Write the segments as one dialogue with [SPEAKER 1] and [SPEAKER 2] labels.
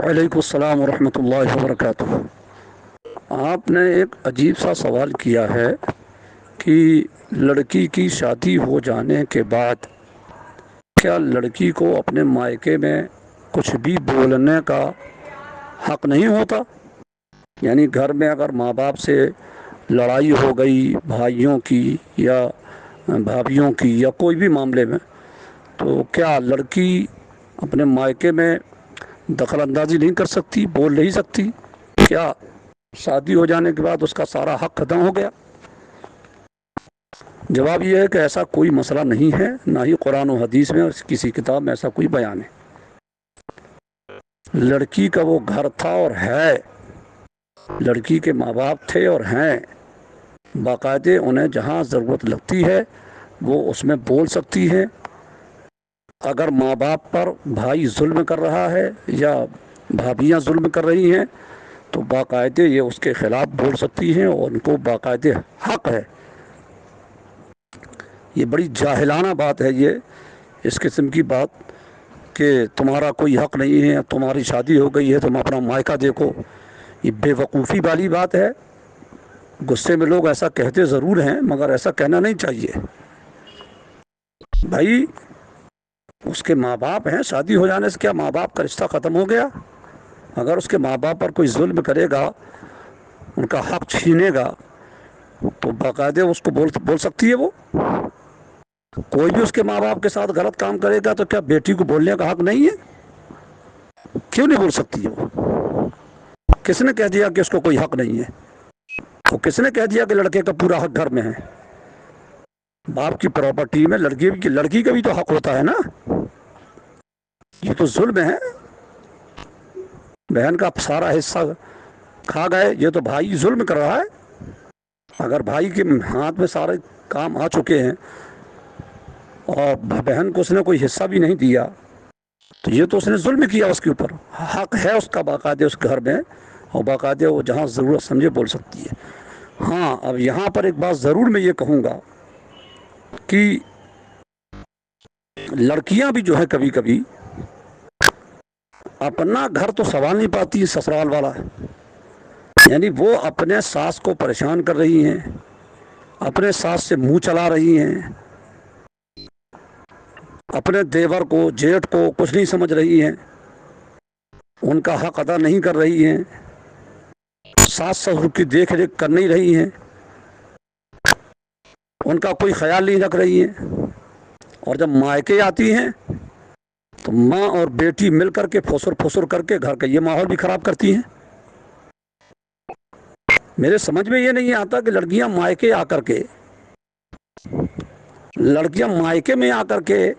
[SPEAKER 1] वालेकुम अस्सलाम वरहमतुल्लाहि वबरकातुहू। आप ने एक अजीब सा सवाल किया है कि लड़की की शादी हो जाने के बाद क्या लड़की को अपने मायके में कुछ भी बोलने का हक नहीं होता। यानी घर में अगर माँ बाप से लड़ाई हो गई भाइयों की या भाभीयों की या कोई भी मामले में, तो क्या लड़की अपने मायके में दखल अंदाजी नहीं कर सकती, बोल नहीं सकती? क्या शादी हो जाने के बाद उसका सारा हक खत्म हो गया? जवाब यह है कि ऐसा कोई मसला नहीं है, ना ही कुरान और हदीस में और किसी किताब में ऐसा कोई बयान है। लड़की का वो घर था और है, लड़की के माँ बाप थे और हैं, बाकायदे उन्हें जहाँ ज़रूरत लगती है वो उसमें बोल सकती है। अगर माँ बाप पर भाई जुल्म कर रहा है या भाभियाँ जुल्म कर रही हैं तो बाकायदे ये उसके ख़िलाफ़ बोल सकती हैं और उनको बाकायदे हक है। ये बड़ी जाहिलाना बात है ये, इस किस्म की बात कि तुम्हारा कोई हक नहीं है, तुम्हारी शादी हो गई है, तुम अपना मायका देखो। ये बेवकूफ़ी वाली बात है। गुस्से में लोग ऐसा कहते ज़रूर हैं मगर ऐसा कहना नहीं चाहिए। भाई उसके माँ बाप हैं, शादी हो जाने से क्या माँ बाप का रिश्ता ख़त्म हो गया? अगर उसके माँ बाप पर कोई जुल्म करेगा, उनका हक छीनेगा, तो बाकायदे उसको बोल सकती है वो। कोई भी उसके माँ बाप के साथ गलत काम करेगा तो क्या बेटी को बोलने का हक नहीं है? क्यों नहीं बोल सकती है वो? किसने कह दिया कि उसको कोई हक नहीं है? तो किसने कह दिया कि लड़के का पूरा हक घर में है? बाप की प्रॉपर्टी में लड़की का भी तो हक होता है ना। ये तो जुल्म है, बहन का सारा हिस्सा खा गए, ये तो भाई जुल्म कर रहा है। अगर भाई के हाथ में सारे काम आ चुके हैं और बहन को उसने कोई हिस्सा भी नहीं दिया तो ये तो उसने जुल्म किया, उसके ऊपर हक है उसका बाकायदे उस घर में, और बाकायदे वो जहाँ ज़रूरत समझे बोल सकती है। हाँ, अब यहाँ पर एक बात ज़रूर मैं ये कहूँगा कि लड़कियाँ भी जो है कभी कभी अपना घर तो संभाल नहीं पाती, ससुराल वाला, यानी वो अपने सास को परेशान कर रही हैं, अपने सास से मुंह चला रही हैं, अपने देवर को जेठ को कुछ नहीं समझ रही हैं, उनका हक अदा नहीं कर रही हैं, सास ससुर की देख रेख कर नहीं रही हैं, उनका कोई ख्याल नहीं रख रही हैं। और जब मायके आती हैं तो माँ और बेटी मिलकर के फुसुर फुसुर करके घर का ये माहौल भी खराब करती हैं। मेरे समझ में ये नहीं आता कि लड़कियां मायके में आकर के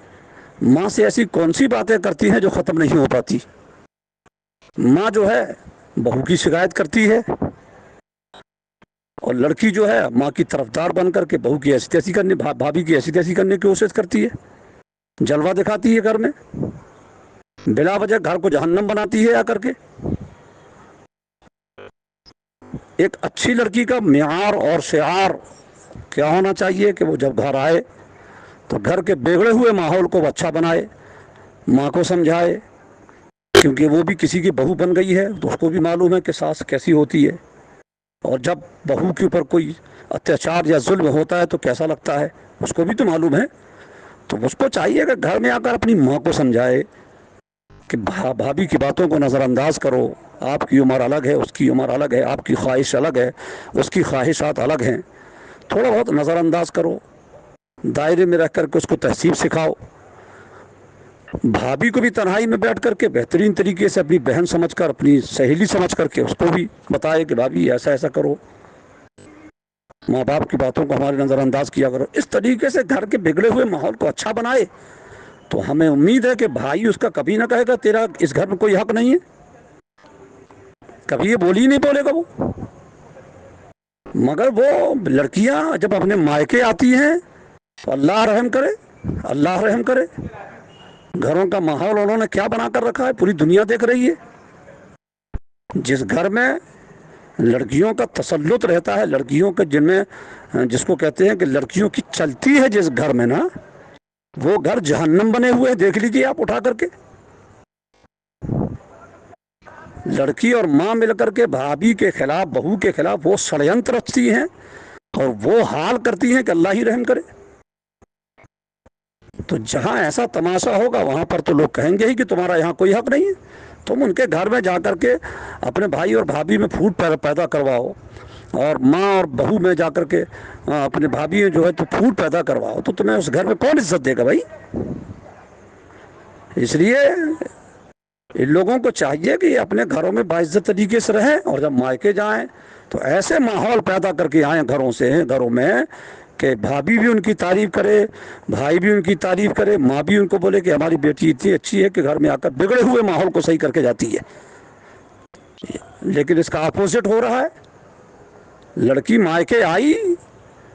[SPEAKER 1] माँ से ऐसी कौन सी बातें करती हैं जो ख़त्म नहीं हो पाती। माँ जो है बहू की शिकायत करती है और लड़की जो है माँ की तरफदार बन करके बहू की ऐसी तैसी करने, भाभी की ऐसी तैसी करने की कोशिश करती है, जलवा दिखाती है घर में, बिला वजह घर को जहन्नम बनाती है आकर के। एक अच्छी लड़की का मियार और शिआर क्या होना चाहिए कि वो जब घर आए तो घर के बिगड़े हुए माहौल को अच्छा बनाए, माँ को समझाए, क्योंकि वो भी किसी की बहू बन गई है तो उसको भी मालूम है कि सास कैसी होती है, और जब बहू के ऊपर कोई अत्याचार या जुल्म होता है तो कैसा लगता है उसको भी तो मालूम है। तो उसको चाहिए कि घर में आकर अपनी माँ को समझाए कि भाभी की बातों को नज़रअंदाज करो, आपकी उम्र अलग है, उसकी उम्र अलग है, आपकी ख्वाहिश अलग है, उसकी ख्वाहिशात अलग हैं, थोड़ा बहुत नज़रअंदाज करो, दायरे में रह करके उसको तहसीब सिखाओ। भाभी को भी तन्हाई में बैठ करके बेहतरीन तरीके से अपनी बहन समझकर, अपनी सहेली समझ करके उसको भी बताए कि भाभी ऐसा ऐसा करो, माँ बाप की बातों को हमारे नज़रअंदाज किया करो। इस तरीके से घर के बिगड़े हुए माहौल को अच्छा बनाए तो हमें उम्मीद है कि भाई उसका कभी ना कहेगा तेरा इस घर में कोई हक नहीं है, कभी ये बोली ही नहीं बोलेगा वो। मगर वो लड़कियां जब अपने मायके आती हैं तो अल्लाह रहम करे, अल्लाह रहम करे। घरों का माहौल उन्होंने क्या बना कर रखा है, पूरी दुनिया देख रही है। जिस घर में लड़कियों का तसल्लुत रहता है, लड़कियों के जिनमें जिसको कहते हैं कि लड़कियों की चलती है जिस घर में ना, वो घर जहन्नम बने हुए हैं, देख लीजिए आप उठा करके। لڑکی اور ماں مل کر کے بھابھی کے خلاف، بہو کے خلاف وہ षڑینتر رچتی ہیں اور وہ حال کرتی ہیں کہ اللہ ہی رحم کرے۔ تو جہاں ایسا تماشا ہوگا وہاں پر تو لوگ کہیں گے ہی کہ تمہارا یہاں کوئی حق نہیں ہے۔ تم ان کے گھر میں جا کر کے اپنے بھائی اور بھابھی میں پھوٹ پیدا کرواؤ، اور ماں اور بہو میں جا کر کے اپنے بھابھی جو ہے تو پھوٹ پیدا کرواؤ، تو تمہیں اس گھر میں کون عزت دے گا بھائی؟ اس لیے ان لوگوں کو چاہیے کہ اپنے گھروں میں باعزت طریقے سے رہیں، اور جب مائکے جائیں تو ایسے ماحول پیدا کر کے آئیں گھروں میں کہ بھابھی بھی ان کی تعریف کرے، بھائی بھی ان کی تعریف کرے، ماں بھی ان کو بولے کہ ہماری بیٹی اتنی اچھی ہے کہ گھر میں آ کر بگڑے ہوئے ماحول کو صحیح کر کے جاتی ہے۔ لیکن اس کا اپوزٹ ہو رہا ہے، لڑکی مائکے آئی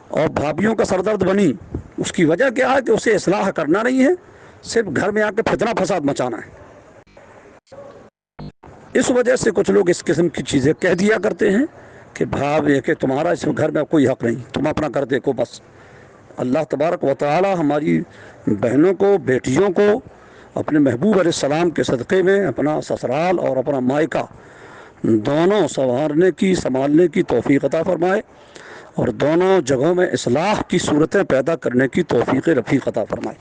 [SPEAKER 1] اور بھابھیوں کا سردرد بنی، اس کی وجہ کیا ہے کہ اسے اصلاح کرنا نہیں ہے، صرف گھر میں آ کے فتنہ فساد مچانا ہے۔ اس وجہ سے کچھ لوگ اس قسم کی چیزیں کہہ دیا کرتے ہیں کہ بھائی کہ تمہارا اس گھر میں کوئی حق نہیں، تم اپنا گھر دیکھو بس۔ اللہ تبارک و تعالی ہماری بہنوں کو، بیٹیوں کو اپنے محبوب علیہ السلام کے صدقے میں اپنا سسرال اور اپنا مائکہ دونوں سنبھالنے کی توفیق عطا فرمائے، اور دونوں جگہوں میں اصلاح کی صورتیں پیدا کرنے کی توفیق رفیق عطا فرمائے۔